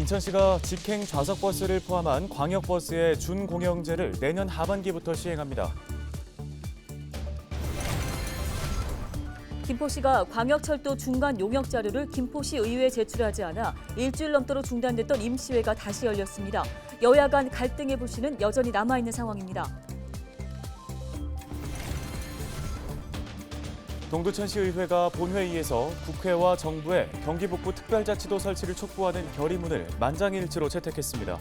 인천시가 직행 좌석버스를 포함한 광역버스의 준공영제를 내년 하반기부터 시행합니다. 김포시가 광역철도 중간 용역 자료를 김포시 의회에 제출하지 않아 일주일 넘도록 중단됐던 임시회가 다시 열렸습니다. 여야 간 갈등의 불씨는 여전히 남아있는 상황입니다. 동두천시의회가 본회의에서 국회와 정부의 경기북부 특별자치도 설치를 촉구하는 결의문을 만장일치로 채택했습니다.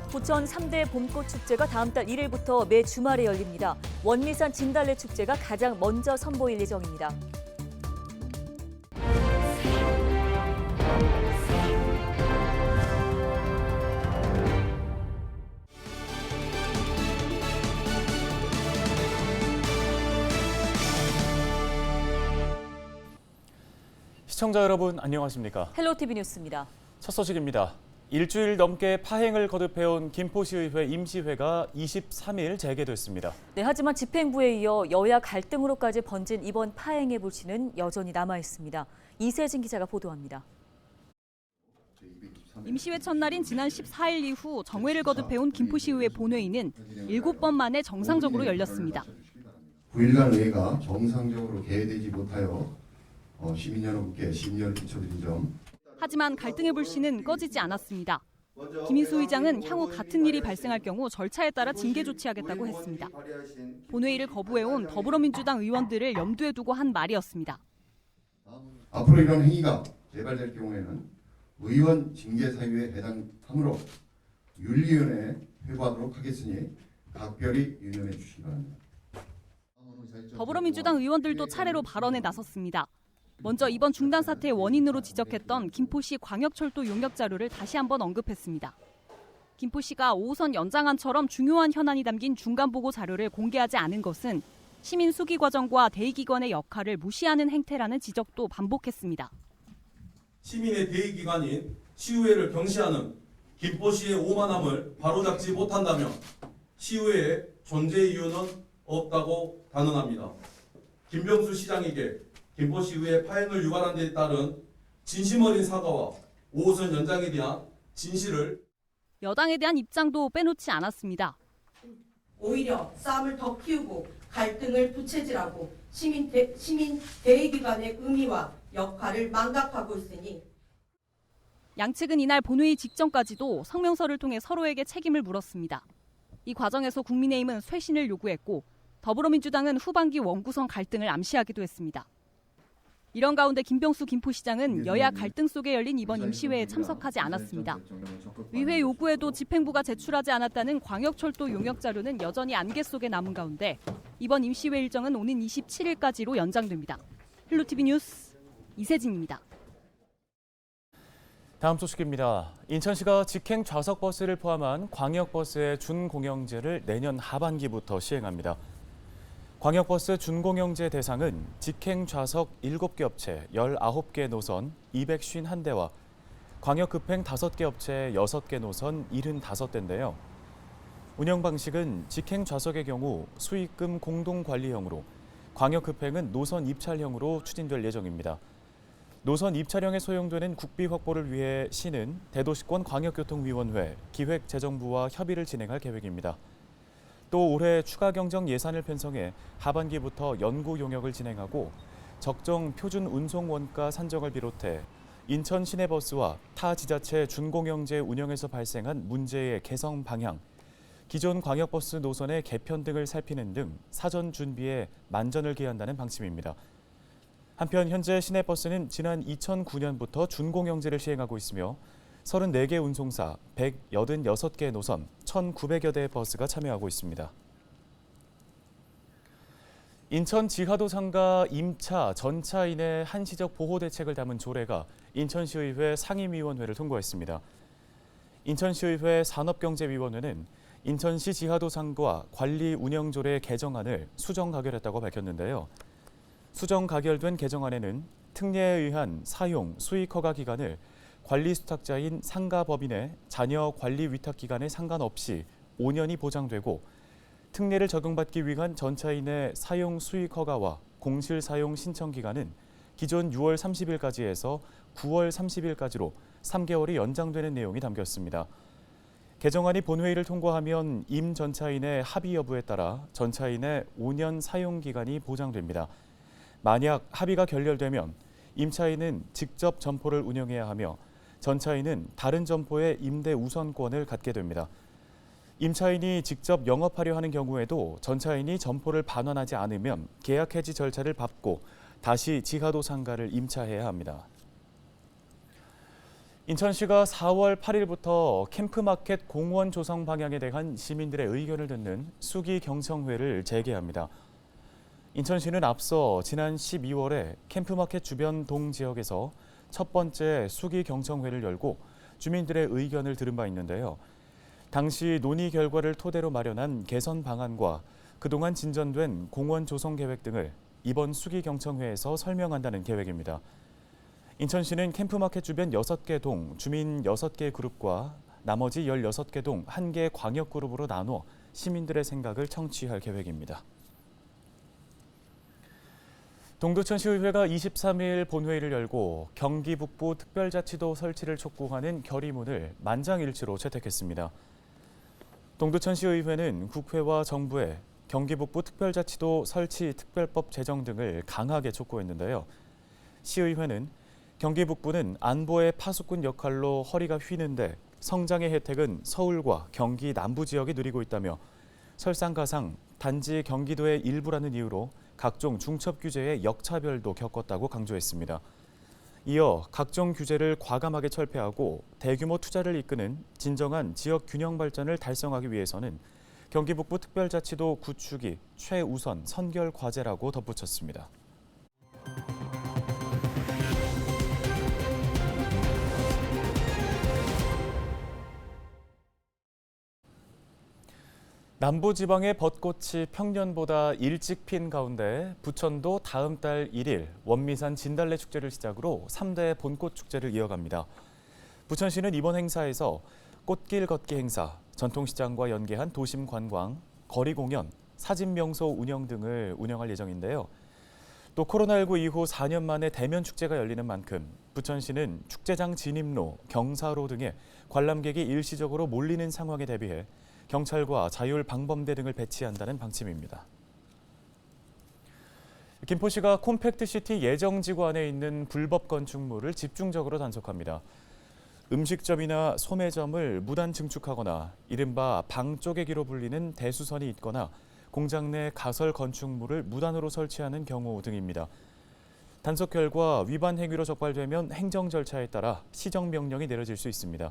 부천 3대 봄꽃 축제가 다음 달 1일부터 매 주말에 열립니다. 원미산 진달래 축제가 가장 먼저 선보일 예정입니다. 시청자 여러분 안녕하십니까? 헬로티비 뉴스입니다. 첫 소식입니다. 일주일 넘게 파행을 거듭해온 김포시의회 임시회가 23일 재개됐습니다. 네, 하지만 집행부에 이어 여야 갈등으로까지 번진 이번 파행의 불씨는 여전히 남아있습니다. 이세진 기자가 보도합니다. 임시회 첫날인 지난 14일 이후 정회를 거듭해온 김포시의회 본회의는 7번 만에 정상적으로 열렸습니다. 9일간 의회가 정상적으로 개회되지 못하여 시민 여러분께 심려를 끼쳐드린 점. 하지만 갈등의 불씨는 꺼지지 않았습니다. 김인수 의장은 향후 같은 일이 발생할 경우 절차에 따라 징계 조치하겠다고 했습니다. 본회의를 거부해온 더불어민주당 의원들을 염두에 두고 한 말이었습니다. 앞으로 이런 행위가 재발될 경우에는 의원 징계 사유에 해당하므로 윤리위원회에 회부하도록 하겠으니 각별히 유념해 주시기 바랍니다. 더불어민주당 의원들도 차례로 발언에 나섰습니다. 먼저 이번 중단 사태의 원인으로 지적했던 김포시 광역철도 용역 자료를 다시 한번 언급했습니다. 김포시가 5호선 연장안처럼 중요한 현안이 담긴 중간보고 자료를 공개하지 않은 것은 시민 수기 과정과 대의기관의 역할을 무시하는 행태라는 지적도 반복했습니다. 시민의 대의기관인 시의회를 경시하는 김포시의 오만함을 바로잡지 못한다면 시의회의 존재 이유는 없다고 단언합니다. 김병수 시장에게 김포시의회 파행을 유발한 데 따른 진심 어린 사과와 5호선 연장에 대한 진실을 여당에 대한 입장도 빼놓지 않았습니다. 오히려 싸움을 더 키우고 갈등을 부채질하고 시민 대의기관의 의미와 역할을 망각하고 있으니 양측은 이날 본회의 직전까지도 성명서를 통해 서로에게 책임을 물었습니다. 이 과정에서 국민의힘은 쇄신을 요구했고 더불어민주당은 후반기 원구성 갈등을 암시하기도 했습니다. 이런 가운데 김병수 김포시장은 여야 갈등 속에 열린 이번 임시회에 참석하지 않았습니다. 의회 요구에도 집행부가 제출하지 않았다는 광역철도 용역 자료는 여전히 안개 속에 남은 가운데 이번 임시회 일정은 오는 27일까지로 연장됩니다. 헬로티비 뉴스 이세진입니다. 다음 소식입니다. 인천시가 직행 좌석버스를 포함한 광역버스의 준공영제를 내년 하반기부터 시행합니다. 광역버스 준공영제 대상은 직행 좌석 7개 업체 19개 노선 251대와 광역급행 5개 업체 6개 노선 75대인데요. 운영 방식은 직행 좌석의 경우 수익금 공동관리형으로, 광역급행은 노선 입찰형으로 추진될 예정입니다. 노선 입찰형에 소용되는 국비 확보를 위해 시는 대도시권 광역교통위원회, 기획재정부와 협의를 진행할 계획입니다. 또 올해 추가 경정 예산을 편성해 하반기부터 연구 용역을 진행하고 적정 표준 운송 원가 산정을 비롯해 인천 시내버스와 타 지자체 준공영제 운영에서 발생한 문제의 개선 방향, 기존 광역버스 노선의 개편 등을 살피는 등 사전 준비에 만전을 기한다는 방침입니다. 한편 현재 시내버스는 지난 2009년부터 준공영제를 시행하고 있으며 34개 운송사, 186개 노선, 1,900여 대의 버스가 참여하고 있습니다. 인천 지하도 상가 임차, 전차인의 한시적 보호 대책을 담은 조례가 인천시의회 상임위원회를 통과했습니다. 인천시의회 산업경제위원회는 인천시 지하도 상가 관리 운영 조례 개정안을 수정 가결했다고 밝혔는데요. 수정 가결된 개정안에는 특례에 의한 사용, 수익 허가 기간을 관리 수탁자인 상가법인의 자녀 관리 위탁 기간에 상관없이 5년이 보장되고 특례를 적용받기 위한 전차인의 사용 수익 허가와 공실 사용 신청 기간은 기존 6월 30일까지에서 9월 30일까지로 3개월이 연장되는 내용이 담겼습니다. 개정안이 본회의를 통과하면 임 전차인의 합의 여부에 따라 전차인의 5년 사용 기간이 보장됩니다. 만약 합의가 결렬되면 임차인은 직접 점포를 운영해야 하며 전차인은 다른 점포의 임대 우선권을 갖게 됩니다. 임차인이 직접 영업하려 하는 경우에도 전차인이 점포를 반환하지 않으면 계약 해지 절차를 밟고 다시 지하도 상가를 임차해야 합니다. 인천시가 4월 8일부터 캠프마켓 공원 조성 방향에 대한 시민들의 의견을 듣는 수기 경청회를 재개합니다. 인천시는 앞서 지난 12월에 캠프마켓 주변 동 지역에서 첫 번째 수기 경청회를 열고 주민들의 의견을 들은 바 있는데요. 당시 논의 결과를 토대로 마련한 개선 방안과 그동안 진전된 공원 조성 계획 등을 이번 수기 경청회에서 설명한다는 계획입니다. 인천시는 캠프마켓 주변 6개 동 주민 6개 그룹과 나머지 16개 동 1개 광역 그룹으로 나눠 시민들의 생각을 청취할 계획입니다. 동두천시의회가 23일 본회의를 열고 경기 북부 특별자치도 설치를 촉구하는 결의문을 만장일치로 채택했습니다. 동두천시의회는 국회와 정부에 경기 북부 특별자치도 설치 특별법 제정 등을 강하게 촉구했는데요. 시의회는 경기 북부는 안보의 파수꾼 역할로 허리가 휘는데 성장의 혜택은 서울과 경기 남부 지역이 누리고 있다며 설상가상 단지 경기도의 일부라는 이유로 각종 중첩 규제의 역차별도 겪었다고 강조했습니다. 이어 각종 규제를 과감하게 철폐하고 대규모 투자를 이끄는 진정한 지역 균형 발전을 달성하기 위해서는 경기 북부 특별자치도 구축이 최우선 선결 과제라고 덧붙였습니다. 남부지방의 벚꽃이 평년보다 일찍 핀 가운데 부천도 다음 달 1일 원미산 진달래 축제를 시작으로 3대 봄꽃 축제를 이어갑니다. 부천시는 이번 행사에서 꽃길 걷기 행사, 전통시장과 연계한 도심 관광, 거리 공연, 사진 명소 운영 등을 운영할 예정인데요. 또 코로나19 이후 4년 만에 대면 축제가 열리는 만큼 부천시는 축제장 진입로, 경사로 등에 관람객이 일시적으로 몰리는 상황에 대비해 경찰과 자율 방범대 등을 배치한다는 방침입니다. 김포시가 콤팩트시티 예정지구 안에 있는 불법 건축물을 집중적으로 단속합니다. 음식점이나 소매점을 무단 증축하거나 이른바 방쪼개기로 불리는 대수선이 있거나 공장 내 가설 건축물을 무단으로 설치하는 경우 등입니다. 단속 결과 위반 행위로 적발되면 행정 절차에 따라 시정명령이 내려질 수 있습니다.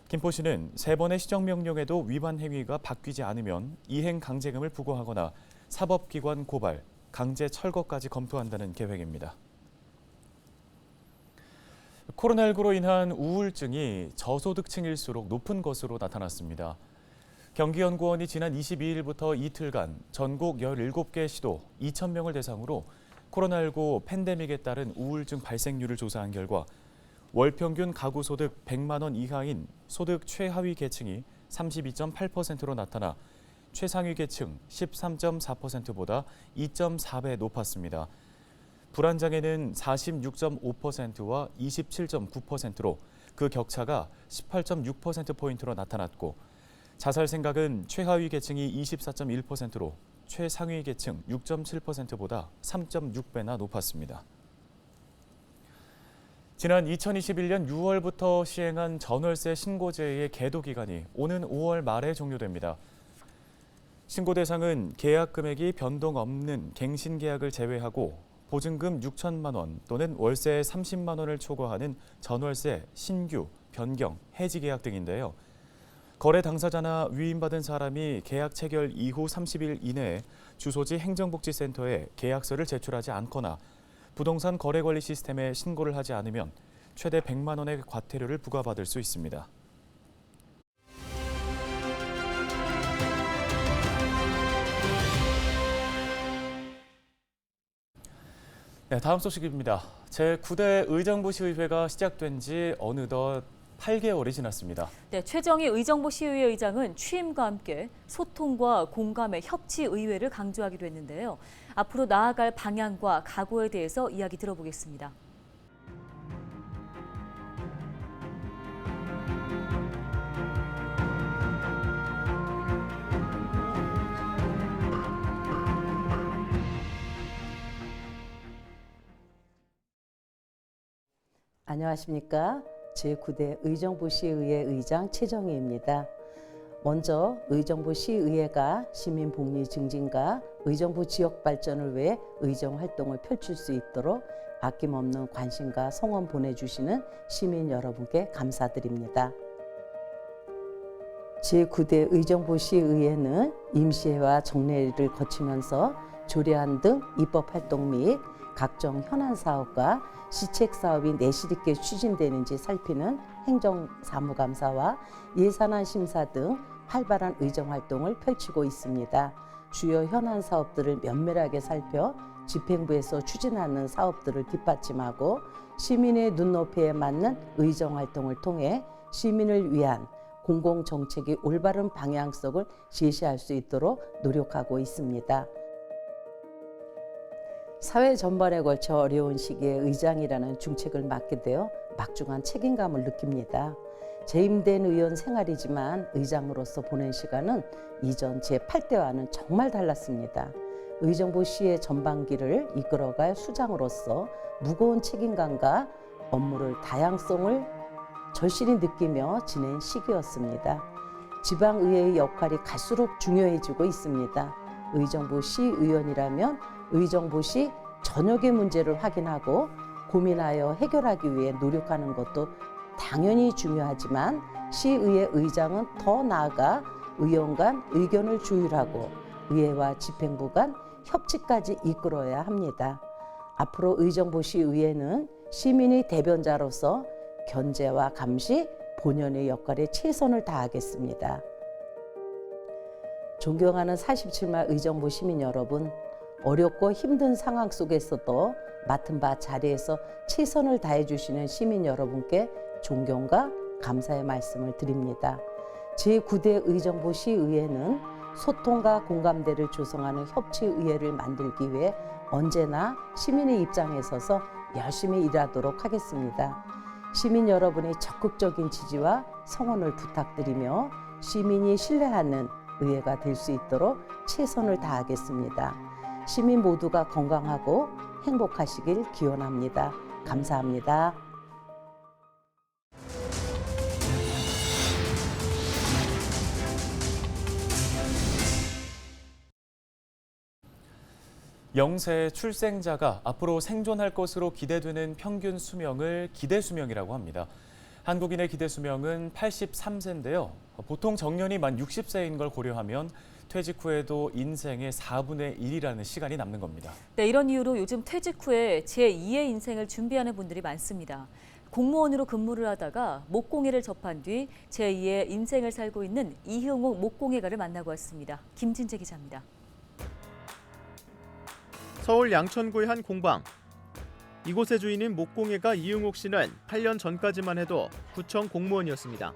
김포시는 3번의 시정명령에도 위반 행위가 바뀌지 않으면 이행 강제금을 부과하거나 사법기관 고발, 강제 철거까지 검토한다는 계획입니다. 코로나19로 인한 우울증이 저소득층일수록 높은 것으로 나타났습니다. 경기연구원이 지난 22일부터 이틀간 전국 17개 시도 2,000명을 대상으로 코로나19 팬데믹에 따른 우울증 발생률을 조사한 결과 월 평균 가구 소득 100만 원 이하인 소득 최하위 계층이 32.8%로 나타나 최상위 계층 13.4%보다 2.4배 높았습니다. 불안장애는 46.5%와 27.9%로 그 격차가 18.6%포인트로 나타났고 자살 생각은 최하위 계층이 24.1%로 최상위 계층 6.7%보다 3.6배나 높았습니다. 지난 2021년 6월부터 시행한 전월세 신고제의 계도 기간이 오는 5월 말에 종료됩니다. 신고 대상은 계약 금액이 변동 없는 갱신 계약을 제외하고 보증금 6천만 원 또는 월세 30만 원을 초과하는 전월세, 신규, 변경, 해지 계약 등인데요. 거래 당사자나 위임받은 사람이 계약 체결 이후 30일 이내에 주소지 행정복지센터에 계약서를 제출하지 않거나 부동산 거래관리 시스템에 신고를 하지 않으면 최대 100만 원의 과태료를 부과받을 수 있습니다. 네, 다음 소식입니다. 제9대 의정부시의회가 시작된 지 어느덧 8개월이 지났습니다. 네, 최정희 의정부 시의회 의장은 취임과 함께 소통과 공감의 협치 의회를 강조하기도 했는데요. 앞으로 나아갈 방향과 각오에 대해서 이야기 들어보겠습니다. 안녕하십니까. 제9대 의정부 시의회 의장 최정희입니다. 먼저 의정부 시의회가 시민 복리 증진과 의정부 지역 발전을 위해 의정 활동을 펼칠 수 있도록 아낌없는 관심과 성원 보내주시는 시민 여러분께 감사드립니다. 제9대 의정부 시의회는 임시회와 정례를 거치면서 조례안 등 입법 활동 및 각종 현안 사업과 시책 사업이 내실 있게 추진되는지 살피는 행정사무감사와 예산안 심사 등 활발한 의정 활동을 펼치고 있습니다. 주요 현안 사업들을 면밀하게 살펴 집행부에서 추진하는 사업들을 뒷받침하고 시민의 눈높이에 맞는 의정 활동을 통해 시민을 위한 공공정책의 올바른 방향성을 제시할 수 있도록 노력하고 있습니다. 사회 전반에 걸쳐 어려운 시기에 의장이라는 중책을 맡게 되어 막중한 책임감을 느낍니다. 재임된 의원 생활이지만 의장으로서 보낸 시간은 이전 제8대와는 정말 달랐습니다. 의정부 시의 전반기를 이끌어갈 수장으로서 무거운 책임감과 업무를 다양성을 절실히 느끼며 지낸 시기였습니다. 지방의회의 역할이 갈수록 중요해지고 있습니다. 의정부 시의원이라면 의정부시 전역의 문제를 확인하고 고민하여 해결하기 위해 노력하는 것도 당연히 중요하지만 시의회 의장은 더 나아가 의원 간 의견을 조율하고 의회와 집행부 간 협치까지 이끌어야 합니다. 앞으로 의정부시 의회는 시민의 대변자로서 견제와 감시, 본연의 역할에 최선을 다하겠습니다. 존경하는 47만 의정부 시민 여러분, 어렵고 힘든 상황 속에서도 맡은 바 자리에서 최선을 다해 주시는 시민 여러분께 존경과 감사의 말씀을 드립니다. 제9대 의정부 시의회는 소통과 공감대를 조성하는 협치의회를 만들기 위해 언제나 시민의 입장에 서서 열심히 일하도록 하겠습니다. 시민 여러분의 적극적인 지지와 성원을 부탁드리며 시민이 신뢰하는 의회가 될 수 있도록 최선을 다하겠습니다. 시민 모두가 건강하고 행복하시길 기원합니다. 감사합니다. 영세 출생자가 앞으로 생존할 것으로 기대되는 평균 수명을 기대 수명이라고 합니다. 한국인의 기대 수명은 83세인데요. 보통 정년이 만 60세인 걸 고려하면 퇴직 후에도 인생의 4분의 1이라는 시간이 남는 겁니다. 네, 이런 이유로 요즘 퇴직 후에 제2의 인생을 준비하는 분들이 많습니다. 공무원으로 근무를 하다가 목공예를 접한 뒤 제2의 인생을 살고 있는 이흥옥 목공예가를 만나고 왔습니다. 김진재 기자입니다. 서울 양천구의 한 공방. 이곳의 주인인 목공예가 이흥옥 씨는 8년 전까지만 해도 구청 공무원이었습니다.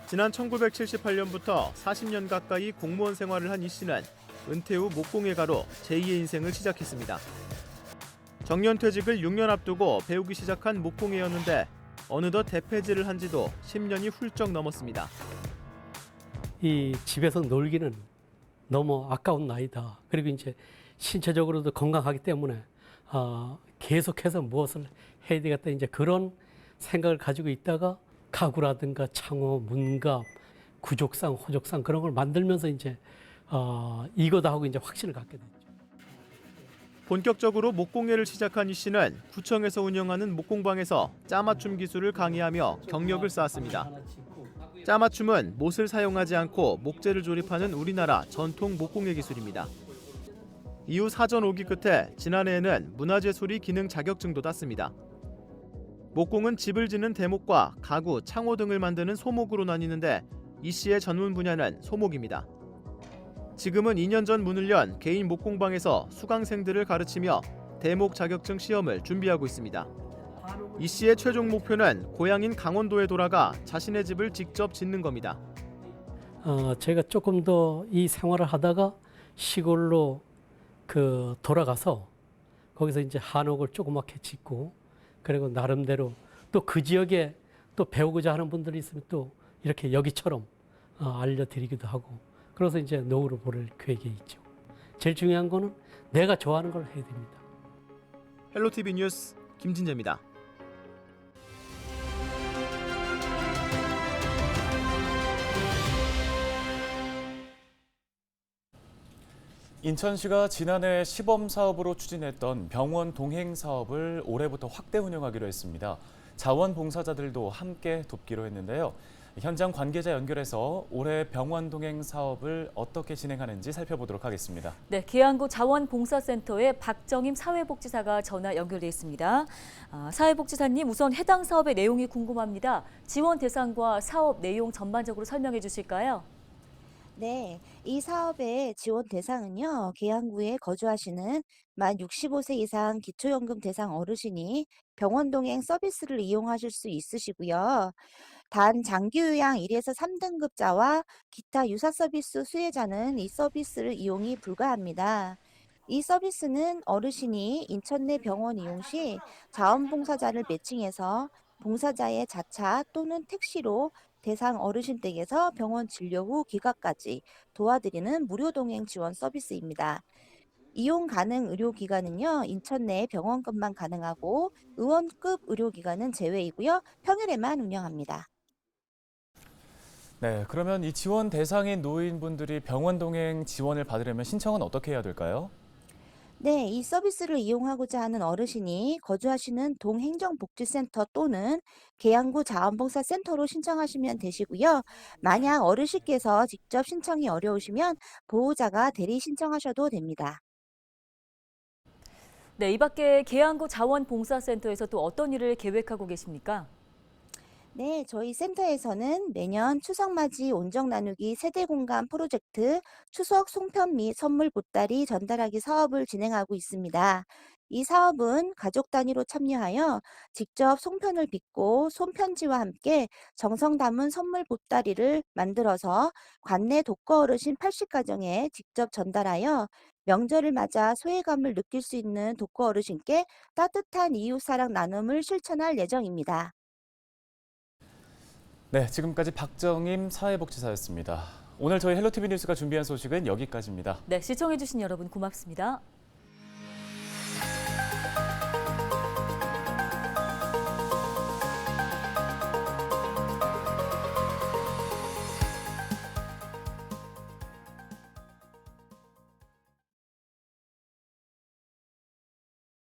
지난 1978년부터 40년 가까이 공무원 생활을 한 이 씨는 은퇴 후 목공예가로 제2의 인생을 시작했습니다. 정년퇴직을 6년 앞두고 배우기 시작한 목공예였는데 어느덧 대폐지를 한 지도 10년이 훌쩍 넘었습니다. 이 집에서 놀기는 너무 아까운 나이다. 그리고 이제 신체적으로도 건강하기 때문에 계속해서 무엇을 해야 되겠다 이제 그런 생각을 가지고 있다가 가구라든가 창호, 문갑, 구족상, 호족상 그런 걸 만들면서 이제 이거다 하고 이제 확신을 갖게 됐죠. 본격적으로 목공예를 시작한 이 씨는 구청에서 운영하는 목공방에서 짜맞춤 기술을 강의하며 경력을 쌓았습니다. 짜맞춤은 못을 사용하지 않고 목재를 조립하는 우리나라 전통 목공예 기술입니다. 이후 사전 오기 끝에 지난해에는 문화재소리 기능 자격증도 땄습니다. 목공은 집을 짓는 대목과 가구, 창호 등을 만드는 소목으로 나뉘는데 이 씨의 전문 분야는 소목입니다. 지금은 2년 전 문을 연 개인 목공방에서 수강생들을 가르치며 대목 자격증 시험을 준비하고 있습니다. 이 씨의 최종 목표는 고향인 강원도에 돌아가 자신의 집을 직접 짓는 겁니다. 제가 조금 더 이 생활을 하다가 시골로 돌아가서 거기서 이제 한옥을 조그맣게 짓고, 그리고 나름대로 또 그 지역에 또 배우고자 하는 분들이 있으면 또 이렇게 여기처럼 알려드리기도 하고, 그래서 이제 노후를 보낼 계획이 있죠. 제일 중요한 거는 내가 좋아하는 걸 해야 됩니다. 헬로티비 뉴스 김진재입니다. 인천시가 지난해 시범 사업으로 추진했던 병원 동행 사업을 올해부터 확대 운영하기로 했습니다. 자원봉사자들도 함께 돕기로 했는데요. 현장 관계자 연결해서 올해 병원 동행 사업을 어떻게 진행하는지 살펴보도록 하겠습니다. 네, 계양구 자원봉사센터의 박정임 사회복지사가 전화 연결돼 있습니다. 사회복지사님, 우선 해당 사업의 내용이 궁금합니다. 지원 대상과 사업 내용 전반적으로 설명해 주실까요? 네, 이 사업의 지원 대상은요, 계양구에 거주하시는 만 65세 이상 기초연금 대상 어르신이 병원 동행 서비스를 이용하실 수 있으시고요. 단 장기 요양 1에서 3등급자와 기타 유사 서비스 수혜자는 이 서비스를 이용이 불가합니다. 이 서비스는 어르신이 인천 내 병원 이용 시 자원봉사자를 매칭해서 봉사자의 자차 또는 택시로 대상 어르신 댁에서 병원 진료 후 귀가까지 도와드리는 무료 동행 지원 서비스입니다. 이용 가능 의료기관은요, 인천 내 병원급만 가능하고 의원급 의료기관은 제외이고요, 평일에만 운영합니다. 네, 그러면 이 지원 대상인 노인분들이 병원 동행 지원을 받으려면 신청은 어떻게 해야 될까요? 네, 이 서비스를 이용하고자 하는 어르신이 거주하시는 동행정복지센터 또는 계양구 자원봉사센터로 신청하시면 되시고요. 만약 어르신께서 직접 신청이 어려우시면 보호자가 대리 신청하셔도 됩니다. 네, 이 밖에 계양구 자원봉사센터에서 또 어떤 일을 계획하고 계십니까? 네, 저희 센터에서는 매년 추석맞이 온정 나누기 세대공감 프로젝트 추석 송편 및 선물 보따리 전달하기 사업을 진행하고 있습니다. 이 사업은 가족 단위로 참여하여 직접 송편을 빚고 손편지와 함께 정성 담은 선물 보따리를 만들어서 관내 독거 어르신 80가정에 직접 전달하여 명절을 맞아 소외감을 느낄 수 있는 독거 어르신께 따뜻한 이웃사랑 나눔을 실천할 예정입니다. 네, 지금까지 박정임 사회복지사였습니다. 오늘 저희 헬로티비 뉴스가 준비한 소식은 여기까지입니다. 네, 시청해 주신 여러분 고맙습니다.